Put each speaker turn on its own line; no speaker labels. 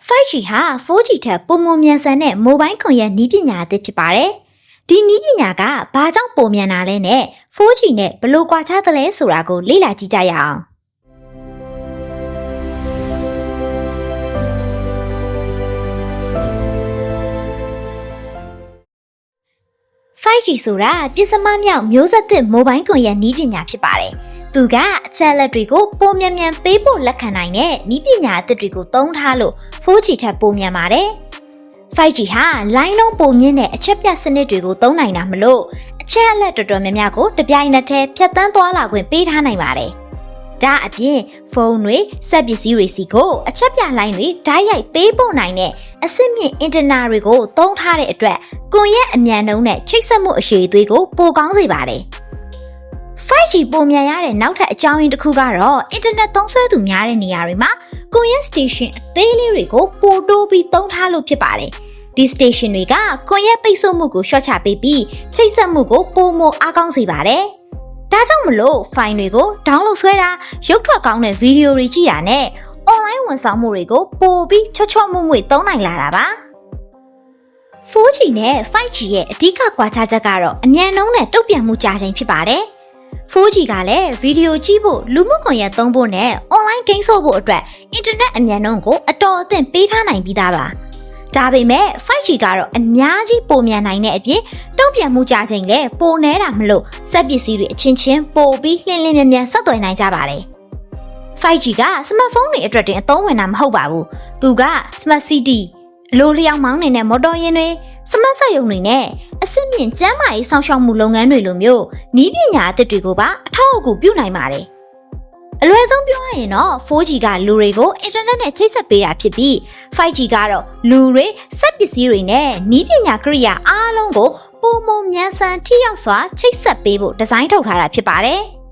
5G ဟာ 4G ထက်ပိုမိုမြန်ဆန်တဲ့မိုဘိုင်းကွန်ရက်နည်းပညာအသစ်ဖြစ်ပါတယ်။ဒီနည်းပညာကဘာကြောင့်ပိုမြန်တာလဲနဲ့ 4G နဲ့ဘယ်လိုကွာခြားသလဲဆိုတာကိုလေ့လာကြည့်ကြရအောင်။ 5G ဆိုတာပြစ်စမမြောက်မျိုးဆက်သစ်မိုဘိုင်းကွန်ရက်နည်းပညာဖြစ်ပါတယ်။သူကအချက်အလက်တွေကိုပိုမြန်မြန်ပေးဖို့လက်ခံနိုင်တဲ့နည်းပညာအသစ်တွေကိုသုံးထားလို့ 4G ထက်ပိုမြန်ပါတယ်။ 5G ဟာလိုင်းလုံးပိုမြင့်တဲ့အချက်ပြစနစ်တွေကိုသုံးနိုင်တာမလို့အချက်အလက်တော်တော်များများကိုတပြိုင်နက်တည်းဖြတ်သန်းသွားလာခွင့်ပေးထားနိုင်ပါတယ်။ဒါအပြင်ဖုန်းတွေစက်ပစ္စည်းတွေစီကိုအချက်ပြလိုင်းတွေဓာတ်ရိုက်ပေးပို့နိုင်တဲ့အဆင့်မြင့်အင်တာနက်တွေကိုသုံးထားတဲ့အတွက်ကွန်ရက်အမြန်နှုန်းနဲ့ချိတ်ဆက်မှုအရှိအသွေးကိုပိုကောင်းစေပါတယ်။ 5G ပိုမြန်ရတဲ့နောက်ထပ်အကြောင်းရင်းတစ်ခုကတော့အင်တာနက်သုံးစွဲသူများတဲ့နေရာတွေမှာကွန်ရက်စတေးရှင်းအသေးလေးတွေကိုပိုတိုးပြီးသုံးထားလို့ဖြစ်ပါတယ်။ဒီစတေးရှင်းတွေကကွန်ရက်ပိတ်ဆို့မှုကိုလျှော့ချပေးပြီးချိတ်ဆက်မှုကိုပိုမိုအားကောင်းစေပါတယ်။ဒါကြောင့်မလို့ဖိုင်တွေကို download ဆွဲတာရုပ်ထွက်ကောင်းတဲ့ဗီဒီယိုတွေကြည့်တာနဲ့ online ဝန်ဆောင်မှုတွေကိုပိုပြီးချောချောမွေ့မွေ့သုံးနိုင်လာတာပါ။ 4G နဲ့ 5G ရဲ့အဓိကကွာခြားချက်ကတော့အမြန်နှုန်းနဲ့တုံ့ပြန်မှုကြာချိန်ဖြစ်ပါတယ်။ 4G ကလည်းဗီဒီယိုကြည့်ဖို့လူမှုကွန်ရက်သုံးဖို့နဲ့ online ဂိမ်းဆော့ဖို့အတွက်အင်တာနက်အမြန်နှုန်းကိုအတော်အသင့်ပေးထားနိုင်ပြီးသားပါ။ဒါပေမဲ့ 5G ကတော့အများကြီးပိုမြန်နိုင်တဲ့အပြင်တုံ့ပြန်မှုကြာချိန်လည်းပိုနဲတာမလို့စက်ပစ္စည်းတွေအချင်းချင်းပိုပြီးလျင်လျင်မြန်မြန်ဆက်သွယ်နိုင်ကြပါတယ်။ 5G ကစမတ်ဖုန်းတွေအတွက်တင်အသုံးဝင်တာမဟုတ်ပါဘူး။သူက Smart City အလိုလျောက်မောင်းနေတဲ့မော်တော်ယာဉ်တွေစမတ်စက်ရုံတွေနဲ့အဆင့်မြင့်ကျန်းမာရေးစောင့်ရှောက်မှုလုပ်ငန်းတွေလိုမျိုးနည်းပညာအသစ်တွေကိုပါအထောက်အကူပြုနိုင်ပါတယ်။အလွယ်ဆုံးပြောရရင်တော့ 4G ကလူတွေကိုအင်တာနက်နဲ့ချိတ်ဆက်ပေးတာဖြစ်ပြီး 5G ကတော့လူတွေစက်ပစ္စည်းတွေနဲ့နည်းပညာကိရိယာအားလုံးကိုပိုမိုမြန်ဆန်ထိရောက်စွာချိတ်ဆက်ပေးဖို့ဒီဇိုင်းထုတ်ထားတာဖြစ်ပါတယ်။